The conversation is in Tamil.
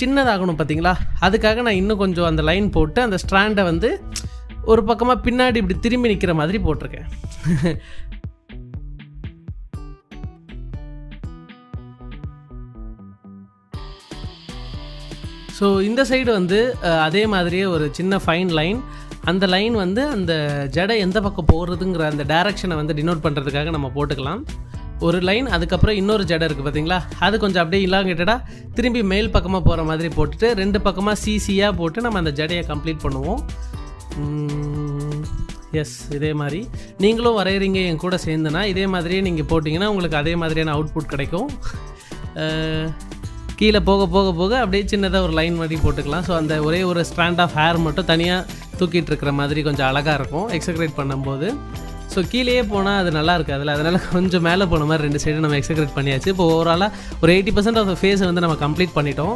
சின்னதாகணும் பார்த்தீங்களா, அதுக்காக நான் இன்னும் கொஞ்சம் அந்த லைன் போட்டு அந்த ஸ்ட்ராண்டை வந்து ஒரு பக்கமாக பின்னாடி இப்படி திரும்பி நிற்கிற மாதிரி போட்டிருக்கேன். ஸோ இந்த சைடு வந்து அதே மாதிரியே ஒரு சின்ன ஃபைன் லைன், அந்த லைன் வந்து அந்த ஜடை எந்த பக்கம் போகிறதுங்கிற அந்த டைரக்ஷனை வந்து டினோட் பண்ணுறதுக்காக நம்ம போட்டுக்கலாம். ஒரு லைன், அதுக்கப்புறம் இன்னொரு ஜடை இருக்குது பார்த்தீங்களா, அது கொஞ்சம் அப்படியே இல்லாங்கிட்டடாக திரும்பி மேல் பக்கமாக போகிற மாதிரி போட்டுட்டு 2 பக்கமாக சிசியாக போட்டு நம்ம அந்த ஜடையை கம்ப்ளீட் பண்ணுவோம். எஸ், இதே மாதிரி நீங்களும் வரைகிறீங்க என் கூட சேர்ந்துனா இதே மாதிரியே நீங்கள் போட்டிங்கன்னா உங்களுக்கு அதே மாதிரியான அவுட்புட் கிடைக்கும். கீழே போக போக போக அப்படியே சின்னதாக ஒரு லைன் மாதிரி போட்டுக்கலாம். ஸோ அந்த ஒரே ஒரு ஸ்ட்ராண்ட் ஆஃப் ஹேர் மட்டும் தனியாக தூக்கிட்டு இருக்கிற மாதிரி கொஞ்சம் அழகாக இருக்கும் எக்ஸக்ரேட் பண்ணும்போது. ஸோ கீழேயே போனால் அது நல்லா இருக்காதுல்ல, அதனால் கொஞ்சம் மேலே போன மாதிரி 2 சைடு நம்ம எக்ஸக்ரேட் பண்ணியாச்சு. இப்போ ஓவராலாக ஒரு 80% ஆஃப் ஃபேஸை வந்து நம்ம கம்ப்ளீட் பண்ணிட்டோம்.